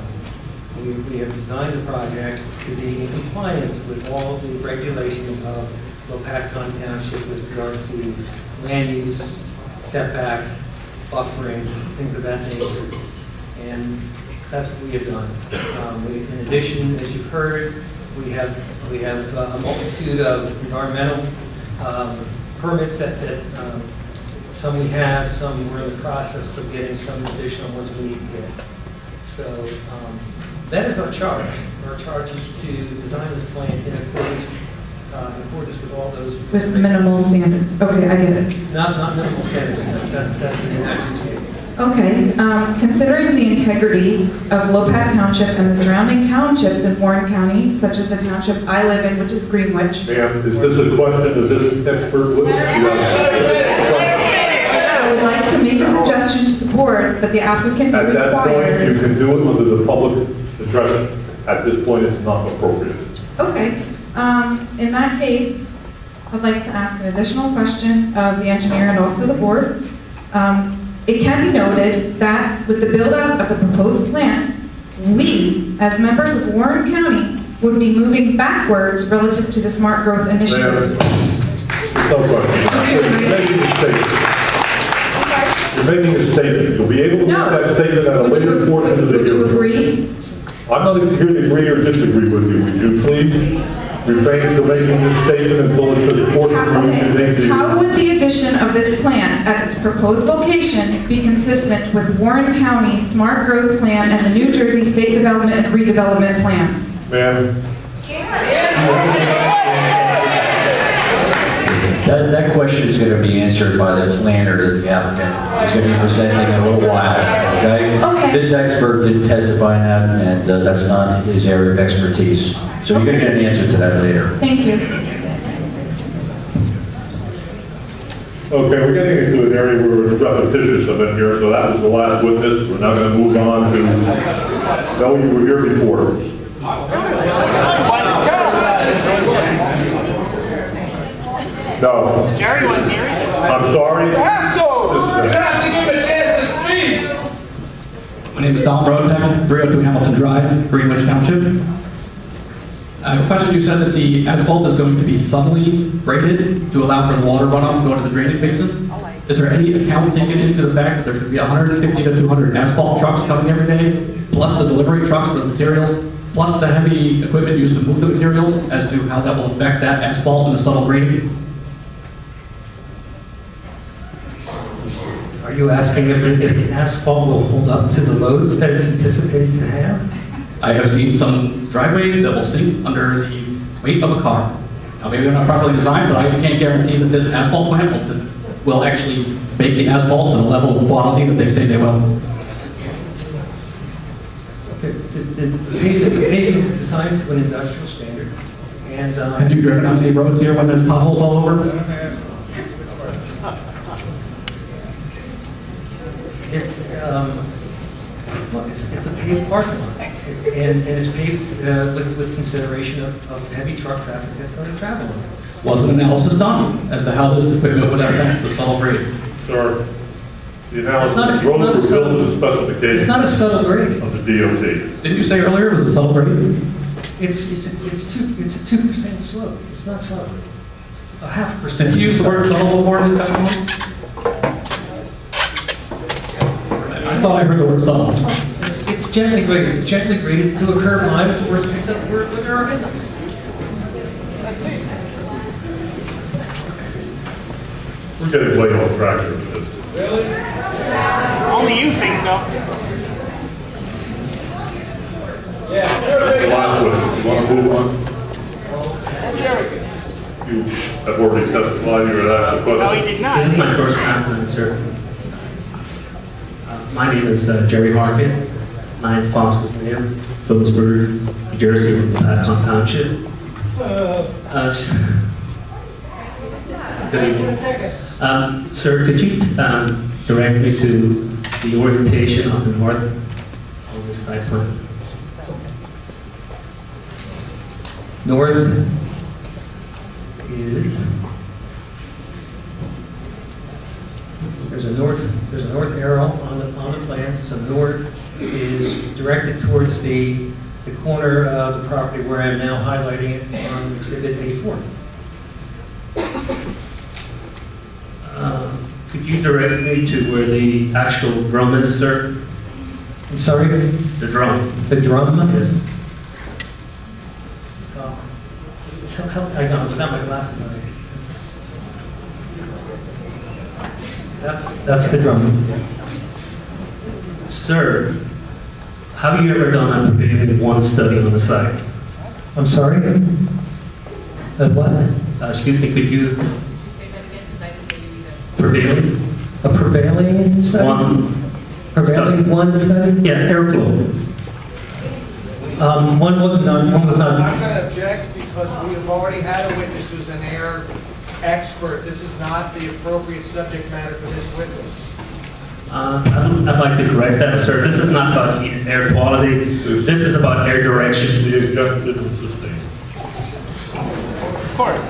We have designed the project to be in compliance with all the regulations of Lopatcong Township with regard to land use, setbacks, buffering, things of that nature. And that's what we have done. In addition, as you've heard, we have a multitude of environmental permits that some we have, some we're in the process of getting, some additional ones we need to get. So that is our charge. Our charge is to design this plant in accordance in accordance with all those. With minimal standards. Okay, I get it. Not minimal standards, that's an inaccurate statement. Okay, considering the integrity of Lopat Township and the surrounding townships in Warren County, such as the township I live in, which is Greenwich, Ma'am, is this a question of this expert witness? I would like to make a suggestion to the board that the applicant be At that point, required. you can do it under the public address. At this point, it's not appropriate. Okay, in that case, I'd like to ask an additional question of the engineer and also the board. It can be noted that with the build-out of the proposed plant, we, as members of Warren County, would be moving backwards relative to the smart growth initiative. No question. You're making a statement. You're making a statement. You'll be able to make that statement at a later portion of the Would you hearing. agree? I'm not here to agree or disagree with you. Would you please refrain from making this statement until it's to the portion where you can make the... How would the addition of this plant at its proposed location be consistent with Warren County's smart growth plan and the New Jersey State Development and Redevelopment Plan? Ma'am? That question is going to be answered by the planner that the applicant is going to be presenting in a little while, okay? Okay. This expert didn't testify in that, and that's not his area of expertise. So you're going to get an answer to that later. Thank you. Okay, we're getting into an area where it's repetitious of it here, so that was the last witness. We're now going to move on to... No, you were here before. No. Jerry wasn't here either. I'm sorry. Asshole! This is You have to give him a chance to speak. My name is Don Rotem, 302 Hamilton Drive, Greenwich Township. I have a question. You said that the asphalt is going to be suddenly graded to allow for the water runoff to go to the drainage basin. Is there any account taken into the fact that there could be 150 to 200 asphalt trucks coming every day, plus the delivery trucks for the materials, plus the heavy equipment used to move the materials, as to how that will affect that asphalt and the subtle grading? Are you asking if the asphalt will hold up to the loads that it's anticipated to have? I have seen some driveways that will sink under the weight of a car. Now, maybe they're not properly designed, but I can't guarantee that this asphalt plant will actually make the asphalt to the level of quality that they say they will. The paving is designed to an industrial standard, and Have you driven on any roads here when there's potholes all over? It's a paved parking lot, and it's paved with consideration of heavy truck traffic that's going to travel on it. Was an analysis done as to how this equipment would affect the subtle grade? Sir, the analysis, It's not roads were built subtle- to the specifications It's not a subtle grade. of the DOT. Didn't you say earlier it was a subtle grade? It's a 2% slope. It's not subtle. A 0.5%. Did you use the word subtle before in his testimony? I thought I heard the word subtle. It's gently graded to a curb line before it's picked up where there are windows. We're getting way off track here with this. Only you think so. Last witness, you want to move on? You have already testified, you were asked a question. No, he did not. This is my first time, sir. My name is Jerry Harkin, 9 Foster Lane, Phillipsburg, New Jersey, Lopatcong Township. Good evening. Sir, could you direct me to the orientation on the north on this site plan? North is, there's a north arrow on the plan, so north is directed towards the corner of the property where I'm now highlighting it on exhibit A4. Could you direct me to where the actual drum is, sir? I'm sorry? The drum? The drum? Yes. Help, I got my glasses on. That's the drum. Sir, have you ever done a preliminary one study on the site? I'm sorry? What? Excuse me, could you? Could you say that again, because I didn't hear you either. Prevailing? A prevailing study? One. Prevailing one study? Yeah, airflow. One was not. I'm going to object because we have already had a witness who's an air expert. This is not the appropriate subject matter for this witness. I'd like to correct that, sir. This is not about air quality. This is about air direction. The objective is sustained. Of course.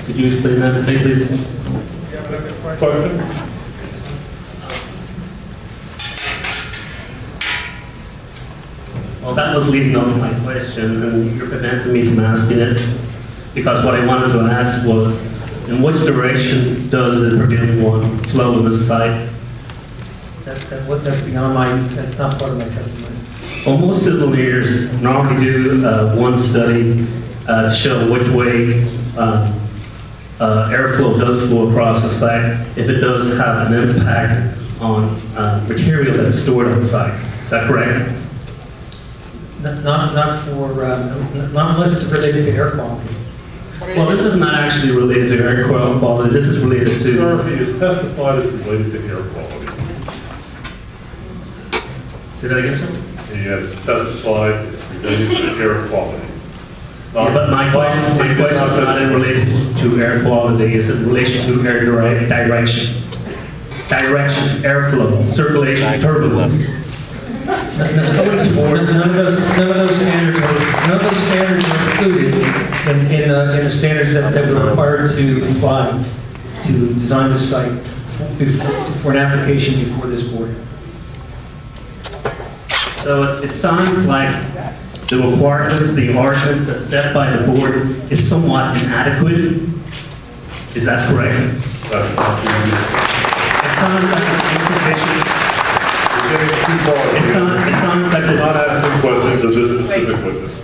Could you explain that to me, please? Question? Well, that was leading on to my question, and you're preventing me from asking it. Because what I wanted to ask was, in which direction does the prevailing one flow in this site? That's beyond that's not part of my testimony. Well, most civil engineers normally do one study to show which way airflow does flow across the site, if it does have an impact on material that's stored on site. Is that correct? Not unless it's related to air quality. Well, this is not actually related to air quality. This is related to. Sir, he has testified it's related to air quality. Say that again, sir? He has testified it's related to air quality. Yeah, but my question is not in relation to air quality. It's in relation to air direction. Direction, airflow, circulation, turbulence. None of those standards are included in the standards that we're required to apply to design the site for an application before this board. So it sounds like the requirements, the ordinance that's set by the board is somewhat inadequate. Is that correct? That's not true. It sounds like it's insufficient. It sounds like Not asking questions of this specific witness.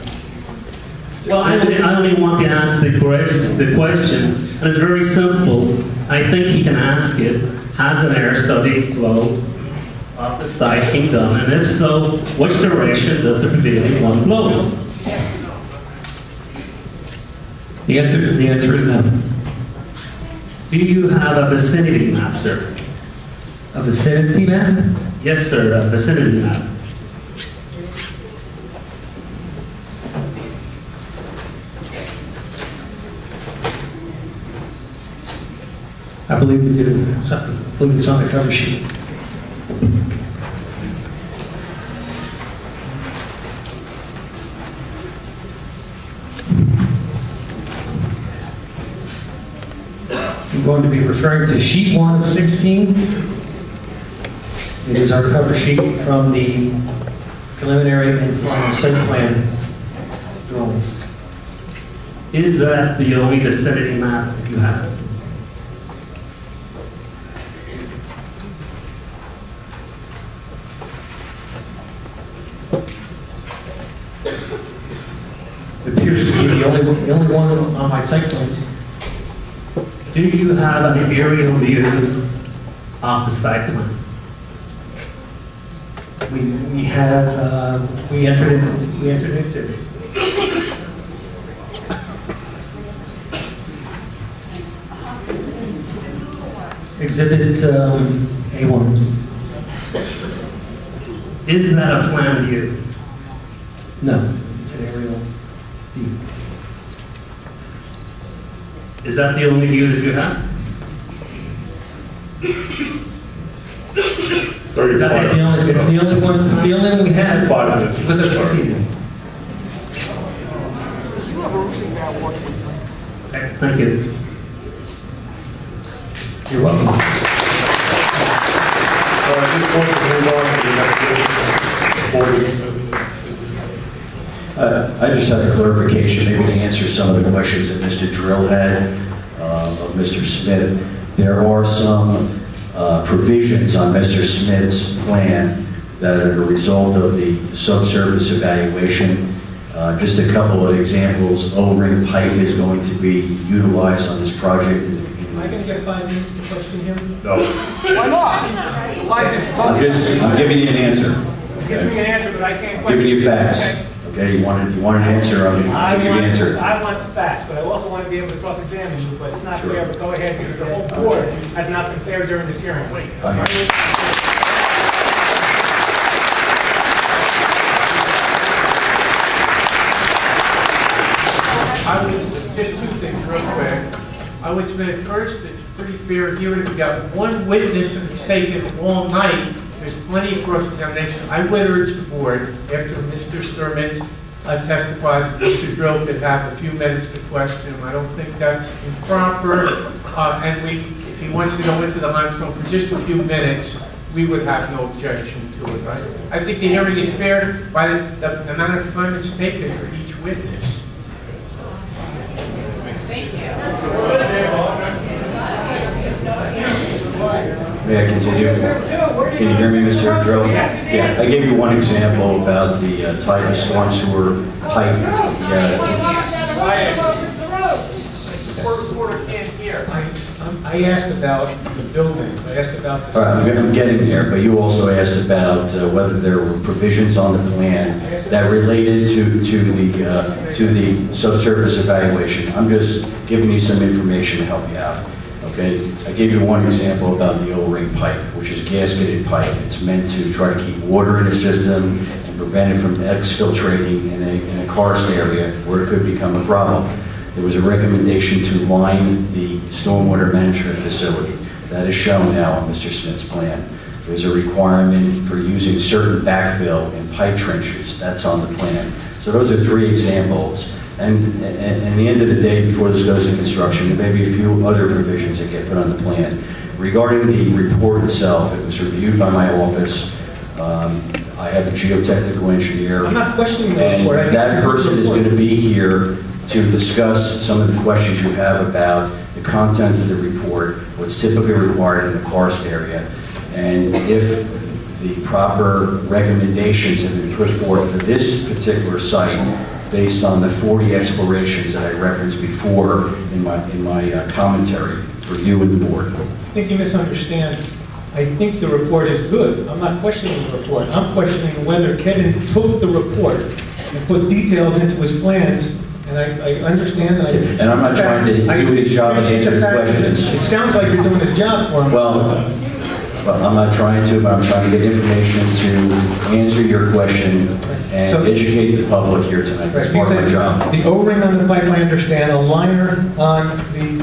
Well, I only want to ask the question, and it's very simple. I think he can ask it. Has an air study flow off the site being done? And if so, which direction does the prevailing one flow? The answer is no. Do you have a vicinity map, sir? A vicinity map? Yes, sir, a vicinity map. I believe we do. I believe it's on the cover sheet. I'm going to be referring to sheet 1 of 16. It is our cover sheet from the preliminary and final site plan drawings. Is that the only vicinity map you have? It appears to be the only one on my site plans. Do you have an aerial view of the site plan? We have, we entered an exhibit. Exhibit A1. Is that a plan view? No, it's an aerial view. Is that the only view that you have? It's the only one we had 5 minutes. with us this evening. Okay, thank you. You're welcome. At this point, we move on to the next witness. I just had a clarification, maybe to answer some of the questions that Mr. Drill had of Mr. Smith. There are some provisions on Mr. Smith's plan that are a result of the subsurface evaluation. Just a couple of examples. O-ring pipe is going to be utilized on this project. Am I going to get 5 minutes to question him? No. Why not? Why is it I'm giving you an answer. Give me an answer, but I can't quite. Giving you facts, okay? You want an answer, I'll give you an answer. I want the facts, but I also want to be able to cross-examine you, but it's not Sure. fair, but go ahead, because the whole board has not been fair during this hearing. I would, just two things real quick. I would submit first, it's pretty fair here, if you got one witness and it's taken all night, there's plenty of cross-examination. I would urge the board, after Mr. Sturman testifies, that Mr. Drill could have a few minutes to question him. I don't think that's improper. And if he wants to go into the limestone for just a few minutes, we would have no objection to it, right? I think the hearing is fair by the amount of time it's taken for each witness. Thank you. May I continue? Can you hear me, Mr. Drill? Yeah, I gave you one example about the type of storm sewer pipe. Reporter can't hear. I asked about the building, I asked about the... All right, I'm getting there, but you also asked about whether there were provisions on the plan that related to the subsurface evaluation. I'm just giving you some information to help you out. Okay, I gave you one example about the O-ring pipe, which is gasketed pipe. It's meant to try to keep water in the system and prevent it from exfiltrating in a karst area where it could become a problem. There was a recommendation to line the stormwater management facility. That is shown now on Mr. Smith's plan. There's a requirement for using certain backfill in pipe trenches. That's on the plan. So those are three examples. And at the end of the day, before this goes to construction, there may be a few other provisions that get put on the plan. Regarding the report itself, it was reviewed by my office. I have a geotechnical engineer. I'm not questioning the report. And that person is going to be here to discuss some of the questions you have about the content of the report, what's typically required in the karst area, and if the proper recommendations have been put forth for this particular site based on the 40 explorations that I referenced before in my commentary for you and the board. I think you misunderstand. I think the report is good. I'm not questioning the report. I'm questioning whether Kevin took the report and put details into his plans. And I understand that. And I'm not trying to do his job and answer your questions. It sounds like you're doing his job for him. Well, I'm not trying to, but I'm trying to get information to answer your question and educate the public here tonight. That's part of my job. The O-ring on the pipe, I understand, a liner on the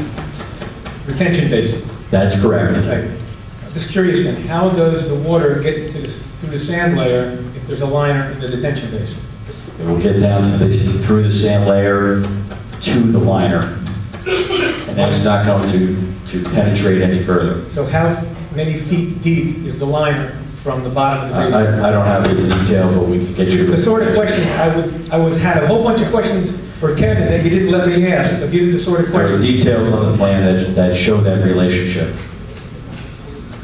retention basin. That's correct. I'm just curious then, how does the water get to through the sand layer if there's a liner in the detention basin? It will get down to through the sand layer to the liner. And that's not going to penetrate any further. So how many feet deep is the liner from the bottom of the basin? I don't have the detail, but we can get you. The sort of question, I would have a whole bunch of questions for Kevin that you didn't let me ask, but these are the sort of There are questions. details on the plan that show that relationship.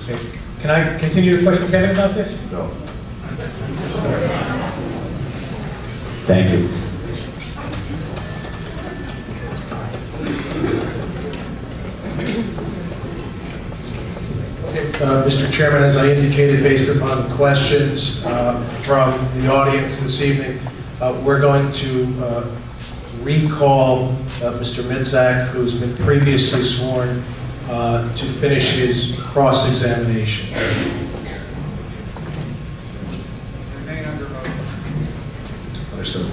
Okay. Can I continue to question Kevin about this? No. Thank you. Mr. Chairman, as I indicated, based upon questions from the audience this evening, we're going to recall Mr. Mitzak, who's been previously sworn, to finish his cross-examination. Understood.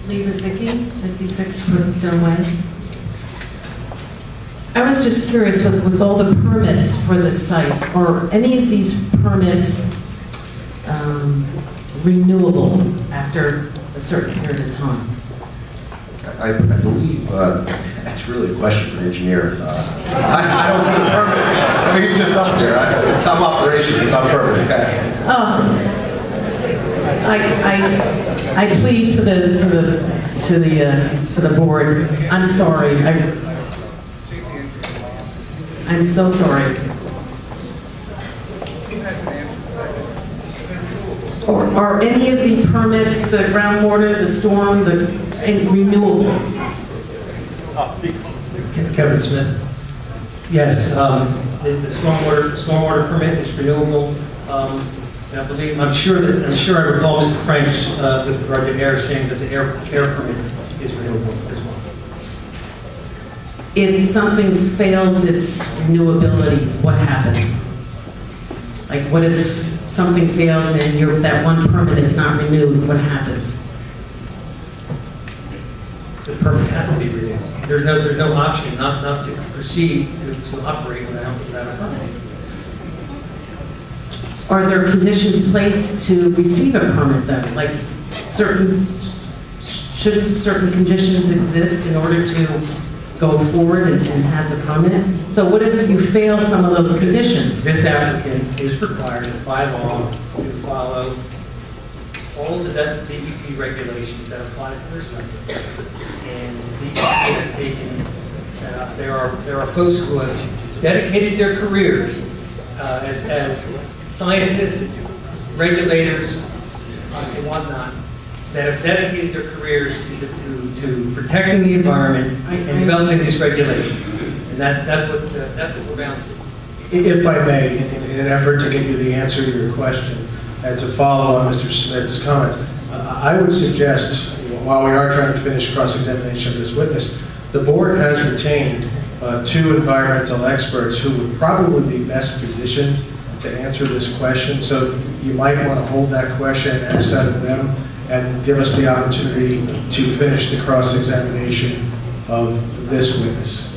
Lee Wazicki, 56 Brookstone Way. I was just curious, with all the permits for this site, are any of these permits renewable after a certain period of time? I believe, that's really a question for the engineer. I don't do the permit. I mean, he's just up there. I'm operations, it's not permit. Oh, I plead to the board. I'm sorry. I'm so sorry. Are any of the permits, the groundwater, the storm, any renewable? Kevin Smith. Yes, the stormwater permit is renewable. I believe, I'm sure I recall Mr. Franks, with regard to air, saying that the air permit is renewable as well. If something fails its renewability, what happens? Like, what if something fails and that one permit is not renewed, what happens? The permit has to be renewed. There's no option not to proceed to operate without a permit. Are there conditions placed to receive a permit though? Like should certain conditions exist in order to go forward and have the permit? So what if you fail some of those conditions? This applicant is required by law to follow all the DEP regulations that apply to their site. And DEP has taken, there are folks who have dedicated their careers as scientists, regulators, and whatnot, that have dedicated their careers to protecting the environment and developing these regulations. And that's what we're bound to. If I may, in an effort to get you the answer to your question, and to follow on Mr. Smith's comment, I would suggest, while we are trying to finish cross-examination of this witness, the board has retained two environmental experts who would probably be best positioned to answer this question. So you might want to hold that question and ask that of them, and give us the opportunity to finish the cross-examination of this witness.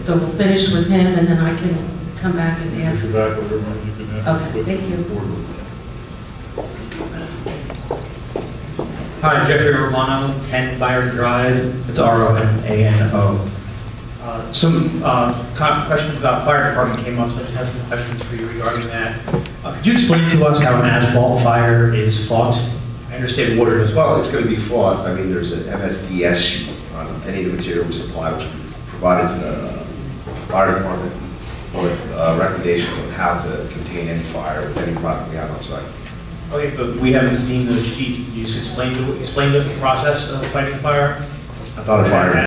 So we'll finish with him and then I can come back and ask. Okay, thank you. Hi, Jeffrey Romano, 10 Byron Drive. It's R-O-M-A-N-O. Some questions about fire department came up, so I just have some questions for you regarding that. Could you explain to us how an asphalt fire is fought? I understand water does. Well, it's going to be fought. I mean, there's an MSDS sheet on any of the material we supply, which we provided to the fire department with recommendations on how to contain any fire with any product we have on site. Okay, but we haven't seen the sheet. Can you just explain to us the process of fighting fire? I thought a fire